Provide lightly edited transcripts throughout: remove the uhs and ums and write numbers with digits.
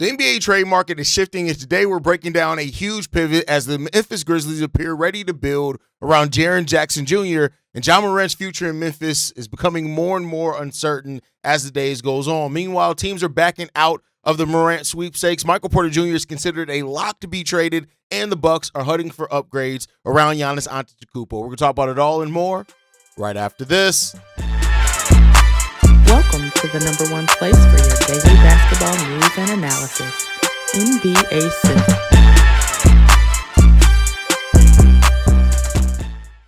The NBA trade market is shifting, and today we're breaking down a huge pivot as the Memphis Grizzlies appear ready to build around Jaren Jackson Jr., and Ja Morant's future in Memphis is becoming more and more uncertain as the days goes on. Meanwhile, teams are backing out of the Morant sweepstakes. Michael Porter Jr. is considered a lock to be traded, and the Bucks are hunting for upgrades around Giannis Antetokounmpo. We're going to talk about it all and more right after this. Welcome to the number one place for your daily basketball news and analysis, NBA Central.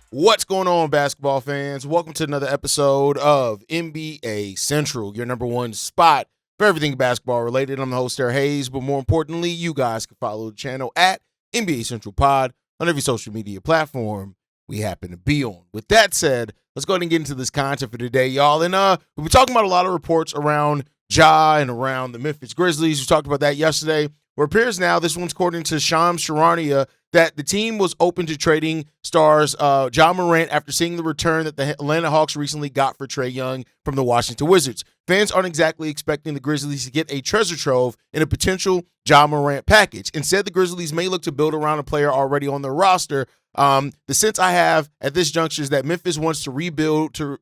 What's going on, basketball fans? Welcome to another episode of NBA Central, your number one spot for everything basketball related. I'm the host there, Haize, but more importantly, you guys can follow the channel at NBA Central Pod on every social media platform we happen to be on. With that said, let's go ahead and get into this content for today, y'all. And we've been talking about a lot of reports around Ja and around the Memphis Grizzlies. We talked about that yesterday. Where it appears now, this one's according to Shams Charania, that the team was open to trading stars Ja Morant after seeing the return that the Atlanta Hawks recently got for Trae Young from the Washington Wizards. Fans aren't exactly expecting the Grizzlies to get a treasure trove in a potential Ja Morant package. Instead, the Grizzlies may look to build around a player already on their roster. The sense I have at this juncture is that Memphis wants its rebuild to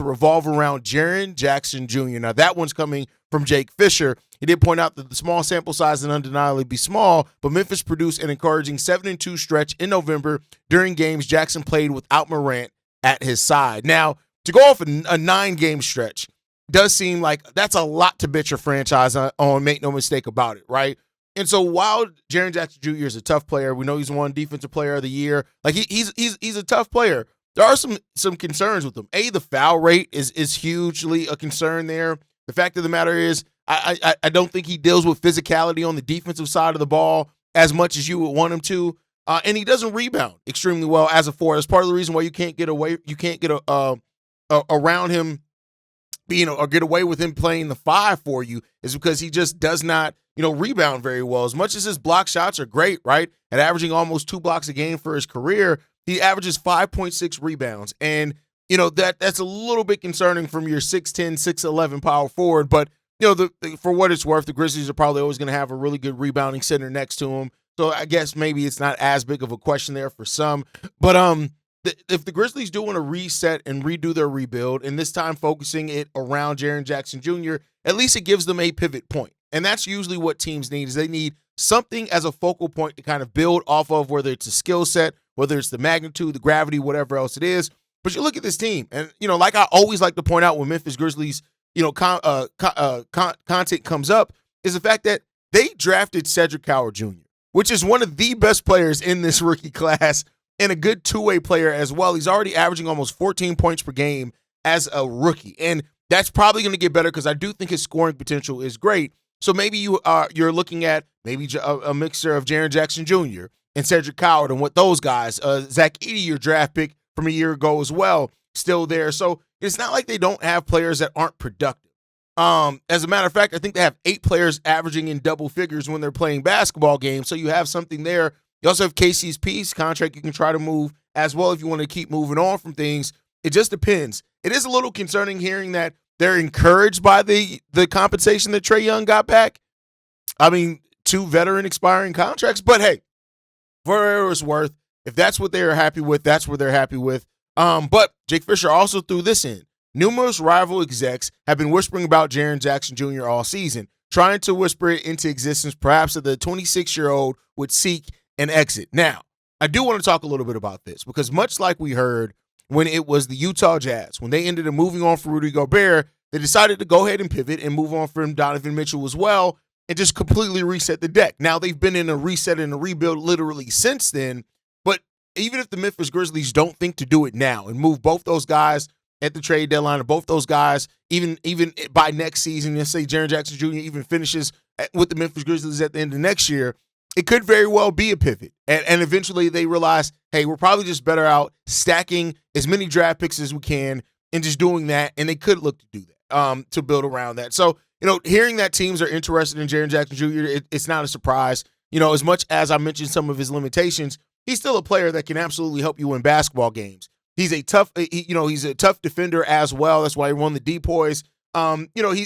revolve around Jaren Jackson Jr. Now, that one's coming from Jake Fisher. He did point out that the small sample size can undeniably be small, but Memphis produced an encouraging 7-2 stretch in November during games Jackson played without Morant at his side. Now, to go off a 9-game stretch does seem like that's a lot to bet your franchise on, make no mistake about it, right? And so while Jaren Jackson Jr. is a tough player, we know he's won Defensive Player of the Year. Like he's a tough player. There are some concerns with him. The foul rate is hugely a concern there. The fact of the matter is, I don't think he deals with physicality on the defensive side of the ball as much as you would want him to, and he doesn't rebound extremely well as a forward. That's part of the reason why you can't get around him, or get away with him playing the 5 for you, is because he just does not, rebound very well. As much as his block shots are great, right, at averaging almost 2 blocks a game for his career, he averages 5.6 rebounds, and that's a little bit concerning from your 6'10", 6'11" power forward. But for what it's worth, the Grizzlies are probably always going to have a really good rebounding center next to him. So I guess maybe it's not as big of a question there for some. But if the Grizzlies do want to reset and redo their rebuild, and this time focusing it around Jaren Jackson Jr., at least it gives them a pivot point. And that's usually what teams need, is they need something as a focal point to kind of build off of, whether it's a skill set, whether it's the magnitude, the gravity, whatever else it is. But you look at this team, and, like I always like to point out when Memphis Grizzlies, content comes up, is the fact that they drafted Cedric Howard Jr., which is one of the best players in this rookie class and a good two-way player as well. He's already averaging almost 14 points per game as a rookie, and that's probably going to get better because I do think his scoring potential is great. So maybe you're looking at maybe a mixture of Jaren Jackson Jr. and Cedric Howard and what those guys, Zach Edey, your draft pick from a year ago as well, still there. So it's not like they don't have players that aren't productive. As a matter of fact, I think they have 8 players averaging in double figures when they're playing basketball games. So you have something there. You also have Casey's Peace contract you can try to move as well if you want to keep moving on from things. It just depends. It is a little concerning hearing that they're encouraged by the compensation that Trae Young got back. I mean, 2 veteran expiring contracts. But hey, for whatever it's worth, if that's what they're happy with, that's what they're happy with. But Jake Fisher also threw this in. Numerous rival execs have been whispering about Jaren Jackson Jr. all season, trying to whisper it into existence, perhaps that the 26-year-old would seek an exit. Now, I do want to talk a little bit about this because much like we heard when it was the Utah Jazz, when they ended up moving on from Rudy Gobert, they decided to go ahead and pivot and move on from Donovan Mitchell as well and just completely reset the deck. Now, they've been in a reset and a rebuild literally since then, but even if the Memphis Grizzlies don't think to do it now and move both those guys at the trade deadline, or both those guys even by next season, let's say Jaren Jackson Jr. even finishes with the Memphis Grizzlies at the end of next year, it could very well be a pivot. And eventually they realize, hey, we're probably just better out stacking as many draft picks as we can and just doing that. And they could look to do that, to build around that. So, hearing that teams are interested in Jaren Jackson Jr., it's not a surprise. As much as I mentioned some of his limitations, he's still a player that can absolutely help you win basketball games. He's a tough, he's a tough defender as well. That's why he won the depoys.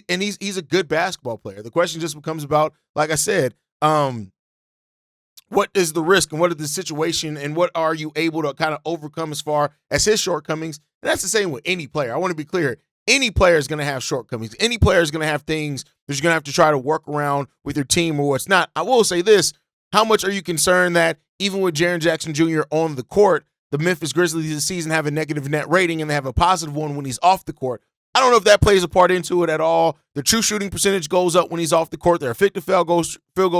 He's a good basketball player. The question just becomes about, like I said, what is the risk and what is the situation and what are you able to kind of overcome as far as his shortcomings? And that's the same with any player. I want to be clear. Any player is going to have shortcomings. Any player is going to have things that you're going to have to try to work around with your team or what's not. I will say this. How much are you concerned that even with Jaren Jackson Jr. on the court, the Memphis Grizzlies this season have a negative net rating and they have a positive one when he's off the court? I don't know if that plays a part into it at all. The true shooting percentage goes up when he's off the court. Their effective field goal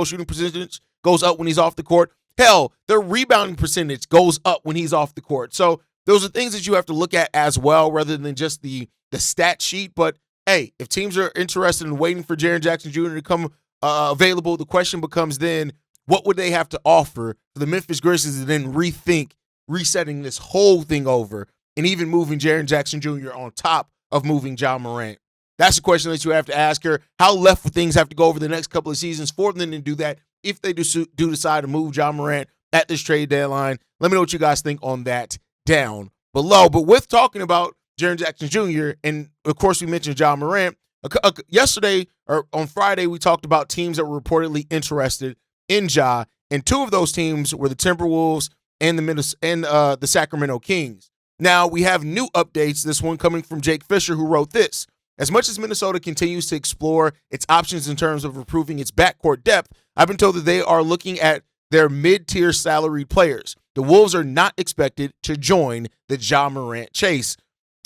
shooting percentage goes up when he's off the court. Hell, their rebounding percentage goes up when he's off the court. So those are things that you have to look at as well rather than just the stat sheet. But, hey, if teams are interested in waiting for Jaren Jackson Jr. to come available, the question becomes then, what would they have to offer for the Memphis Grizzlies to then rethink resetting this whole thing over and even moving Jaren Jackson Jr. on top of moving Ja Morant? That's the question that you have to ask her. How left would things have to go over the next couple of seasons for them to do that if they do decide to move Ja Morant at this trade deadline? Let me know what you guys think on that down below. But with talking about Jaren Jackson Jr., and of course we mentioned Ja Morant, yesterday or on Friday we talked about teams that were reportedly interested in Ja, and two of those teams were the Timberwolves and the Sacramento Kings. Now we have new updates, this one coming from Jake Fisher, who wrote this. As much as Minnesota continues to explore its options in terms of improving its backcourt depth, I've been told that they are looking at their mid-tier salaried players. The Wolves are not expected to join the Ja Morant chase.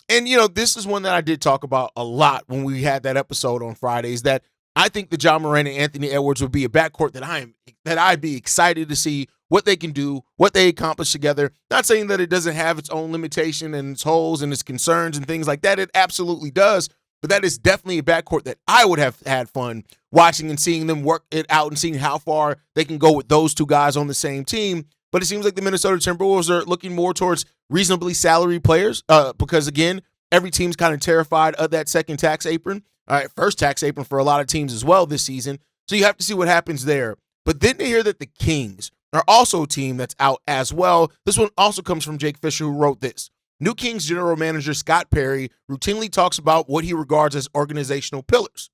And, this is one that I did talk about a lot when we had that episode on Fridays, that I think the Ja Morant and Anthony Edwards would be a backcourt that I'd be excited to see what they can do, what they accomplish together. Not saying that it doesn't have its own limitation and its holes and its concerns and things like that. It absolutely does. But that is definitely a backcourt that I would have had fun watching and seeing them work it out and seeing how far they can go with those two guys on the same team. But it seems like the Minnesota Timberwolves are looking more towards reasonably salaried players because, again, every team's kind of terrified of that second tax apron. All right, first tax apron for a lot of teams as well this season. So you have to see what happens there. But then to hear that the Kings are also a team that's out as well. This one also comes from Jake Fisher, who wrote this. New Kings general manager Scott Perry routinely talks about what he regards as organizational pillars,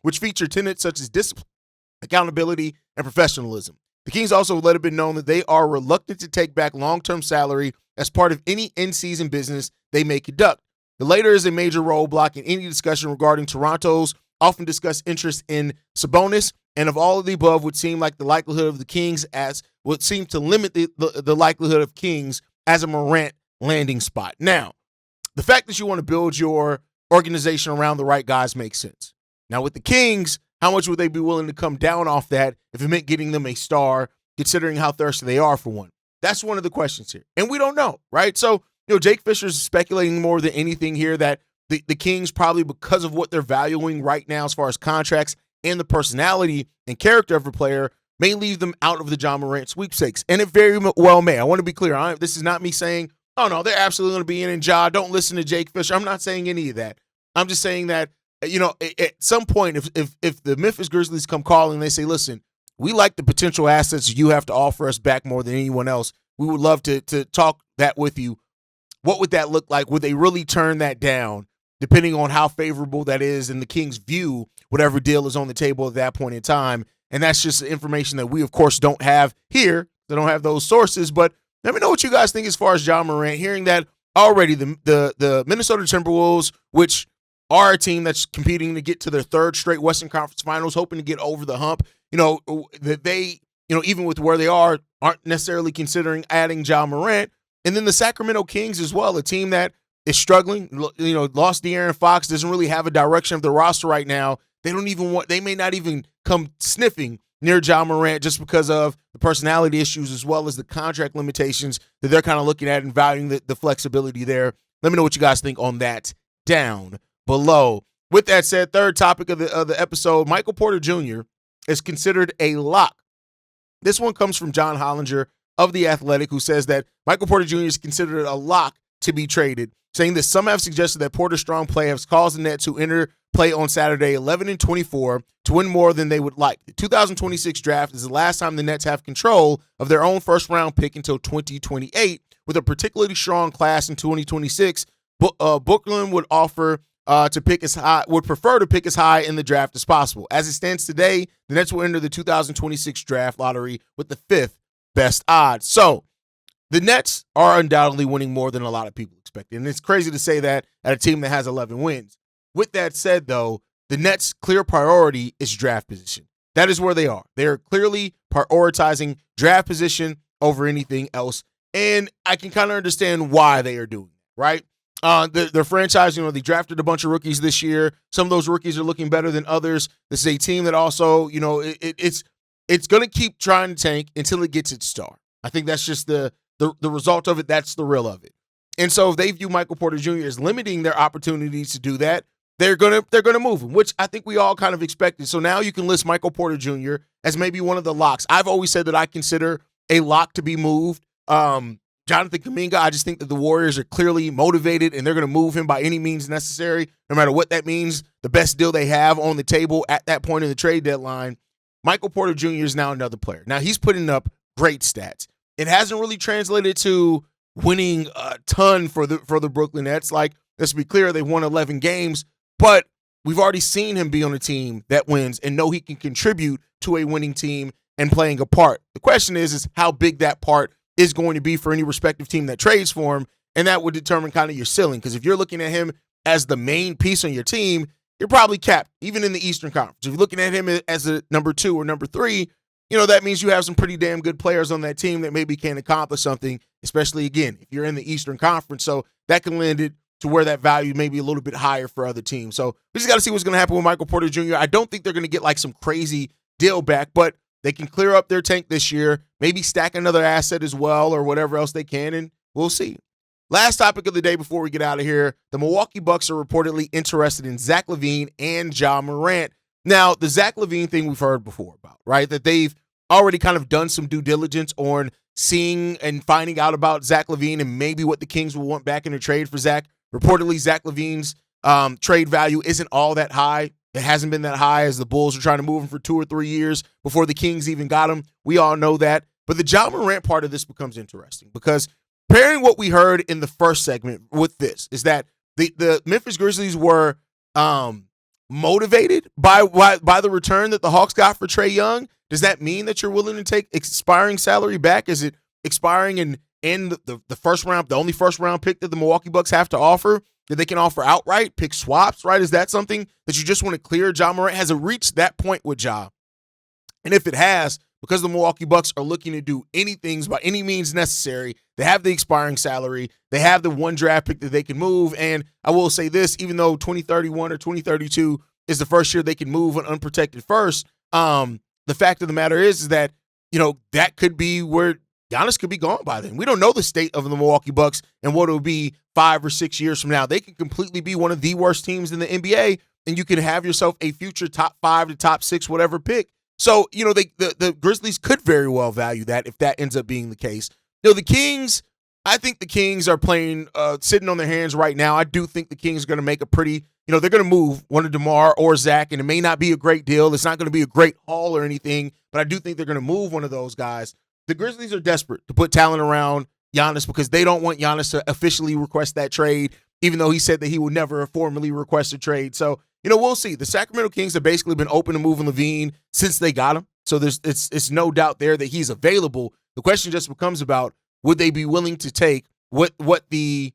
which feature tenets such as discipline, accountability, and professionalism. The Kings also let it be known that they are reluctant to take back long-term salary as part of any in-season business they may conduct. The latter is a major roadblock in any discussion regarding Toronto's often discussed interest in Sabonis, and of all of the above would seem like the likelihood of the Kings would seem to limit the likelihood of Kings as a Morant landing spot. Now, the fact that you want to build your organization around the right guys makes sense. Now, with the Kings, how much would they be willing to come down off that if it meant getting them a star, considering how thirsty they are for one? That's one of the questions here. And we don't know, right? So, Jake Fisher's speculating more than anything here that the Kings, probably because of what they're valuing right now as far as contracts and the personality and character of a player, may leave them out of the Ja Morant sweepstakes. And it very well may. I want to be clear. This is not me saying, oh, no, they're absolutely going to be in Ja. Don't listen to Jake Fisher. I'm not saying any of that. I'm just saying that, at some point, if the Memphis Grizzlies come calling and they say, listen, we like the potential assets you have to offer us back more than anyone else, we would love to talk that with you. What would that look like? Would they really turn that down, depending on how favorable that is in the Kings' view, whatever deal is on the table at that point in time? And that's just information that we, of course, don't have here. They don't have those sources. But let me know what you guys think as far as Ja Morant. Hearing that already, the Minnesota Timberwolves, which are a team that's competing to get to their third straight Western Conference Finals, hoping to get over the hump, that they, even with where they are, aren't necessarily considering adding Ja Morant. And then the Sacramento Kings as well, a team that is struggling, lost De'Aaron Fox, doesn't really have a direction of the roster right now. They may not even come sniffing near Ja Morant just because of the personality issues as well as the contract limitations that they're kind of looking at and valuing the flexibility there. Let me know what you guys think on that down below. With that said, third topic of the episode, Michael Porter Jr. is considered a lock. This one comes from John Hollinger of The Athletic, who says that Michael Porter Jr. is considered a lock to be traded, saying that some have suggested that Porter's strong play has caused the Nets to enter play on Saturday 11-24 to win more than they would like. The 2026 draft is the last time the Nets have control of their own first-round pick until 2028, with a particularly strong class in 2026. Brooklyn would offer to pick as high, would prefer to pick as high in the draft as possible. As it stands today, the Nets will enter the 2026 draft lottery with the 5th best odds. So the Nets are undoubtedly winning more than a lot of people expected. And it's crazy to say that at a team that has 11 wins. With that said, though, the Nets' clear priority is draft position. That is where they are. They're clearly prioritizing draft position over anything else. And I can kind of understand why they are doing it, right? Their franchise, they drafted a bunch of rookies this year. Some of those rookies are looking better than others. This is a team that also, it's going to keep trying to tank until it gets its star. I think that's just the result of it. That's the real of it. And so if they view Michael Porter Jr. as limiting their opportunities to do that, they're gonna move him, which I think we all kind of expected. So now you can list Michael Porter Jr. as maybe one of the locks. I've always said that I consider a lock to be moved. Jonathan Kuminga, I just think that the Warriors are clearly motivated and they're going to move him by any means necessary, no matter what that means, the best deal they have on the table at that point in the trade deadline. Michael Porter Jr. is now another player. Now, he's putting up great stats. It hasn't really translated to winning a ton for the Brooklyn Nets. Like, let's be clear, they've won 11 games, but we've already seen him be on a team that wins and know he can contribute to a winning team and playing a part. The question is how big that part is going to be for any respective team that trades for him, and that would determine kind of your ceiling. Because if you're looking at him as the main piece on your team, you're probably capped, even in the Eastern Conference. If you're looking at him as a number 2 or number 3, that means you have some pretty damn good players on that team that maybe can accomplish something, especially, again, if you're in the Eastern Conference. So that can lend it to where that value may be a little bit higher for other teams. So we just got to see what's going to happen with Michael Porter Jr. I don't think they're going to get like some crazy deal back, but they can clear up their tank this year, maybe stack another asset as well or whatever else they can, and we'll see. Last topic of the day before we get out of here, the Milwaukee Bucks are reportedly interested in Zach LaVine and Ja Morant. Now, the Zach LaVine thing we've heard before about, right? That they've already kind of done some due diligence on seeing and finding out about Zach LaVine and maybe what the Kings will want back in a trade for Zach. Reportedly, Zach LaVine's trade value isn't all that high. It hasn't been that high as the Bulls were trying to move him for 2 or 3 years before the Kings even got him. We all know that. But the Ja Morant part of this becomes interesting because pairing what we heard in the first segment with this is that the Memphis Grizzlies were motivated by the return that the Hawks got for Trae Young. Does that mean that you're willing to take expiring salary back? Is it expiring in the first round, the only first round pick that the Milwaukee Bucks have to offer, that they can offer outright, pick swaps, right? Is that something that you just want to clear Ja Morant? Has it reached that point with Ja? And if it has, because the Milwaukee Bucks are looking to do anything by any means necessary, they have the expiring salary, they have the one draft pick that they can move, and I will say this, even though 2031 or 2032 is the first year they can move an unprotected first, the fact of the matter is that, that could be where Giannis could be gone by then. We don't know the state of the Milwaukee Bucks and what it will be 5 or 6 years from now. They could completely be one of the worst teams in the NBA, and you could have yourself a future top 5 to top 6 whatever pick. So, the Grizzlies could very well value that if that ends up being the case. The Kings, I think the Kings are playing, sitting on their hands right now. I do think the Kings are going to make a pretty, they're going to move one of DeMar or Zach, and it may not be a great deal. It's not going to be a great haul or anything, but I do think they're going to move one of those guys. The Grizzlies are desperate to put talent around Giannis because they don't want Giannis to officially request that trade, even though he said that he would never formally request a trade. So, we'll see. The Sacramento Kings have basically been open to moving LaVine since they got him. So it's no doubt there that he's available. The question just becomes about, would they be willing to take what the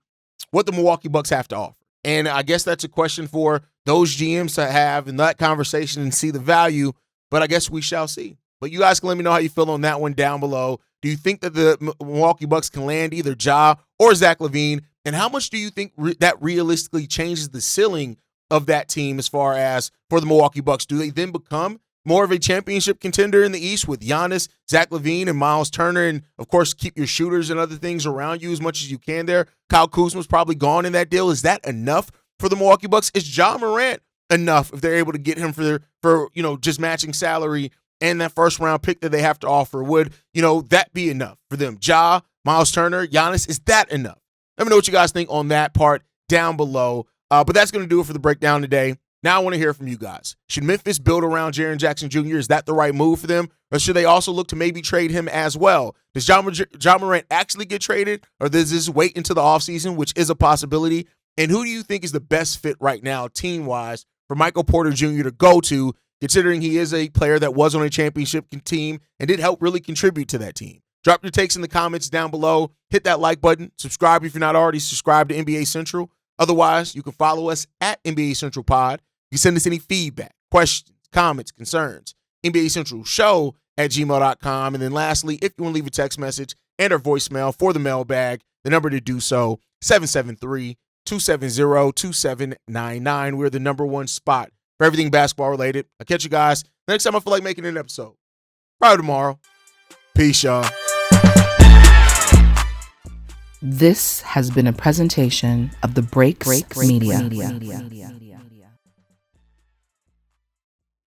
Milwaukee Bucks have to offer? And I guess that's a question for those GMs to have in that conversation and see the value, but I guess we shall see. But you guys can let me know how you feel on that one down below. Do you think that the Milwaukee Bucks can land either Ja or Zach LaVine? And how much do you think that realistically changes the ceiling of that team as far as for the Milwaukee Bucks? Do they then become more of a championship contender in the East with Giannis, Zach LaVine, and Miles Turner? And, of course, keep your shooters and other things around you as much as you can there. Kyle Kuzma's probably gone in that deal. Is that enough for the Milwaukee Bucks? Is Ja Morant enough if they're able to get him for just matching salary and that first round pick that they have to offer? Would, that be enough for them? Ja, Miles Turner, Giannis, is that enough? Let me know what you guys think on that part down below. But that's going to do it for the breakdown today. Now I want to hear from you guys. Should Memphis build around Jaren Jackson Jr.? Is that the right move for them? Or should they also look to maybe trade him as well? Does Ja Morant actually get traded? Or does this wait until the offseason, which is a possibility? And who do you think is the best fit right now, team-wise, for Michael Porter Jr. to go to, considering he is a player that was on a championship team and did help really contribute to that team? Drop your takes in the comments down below. Hit that like button. Subscribe if you're not already subscribed to NBA Central. Otherwise, you can follow us at NBA Central Pod. You can send us any feedback, questions, comments, concerns. NBA Central Show at gmail.com. And then lastly, if you want to leave a text message and or voicemail for the mailbag, the number to do so, 773-270-2799. We're the number one spot for everything basketball related. I'll catch you guys next time I feel like making an episode. Probably tomorrow. Peace, y'all. This has been a presentation of the Breaks Media.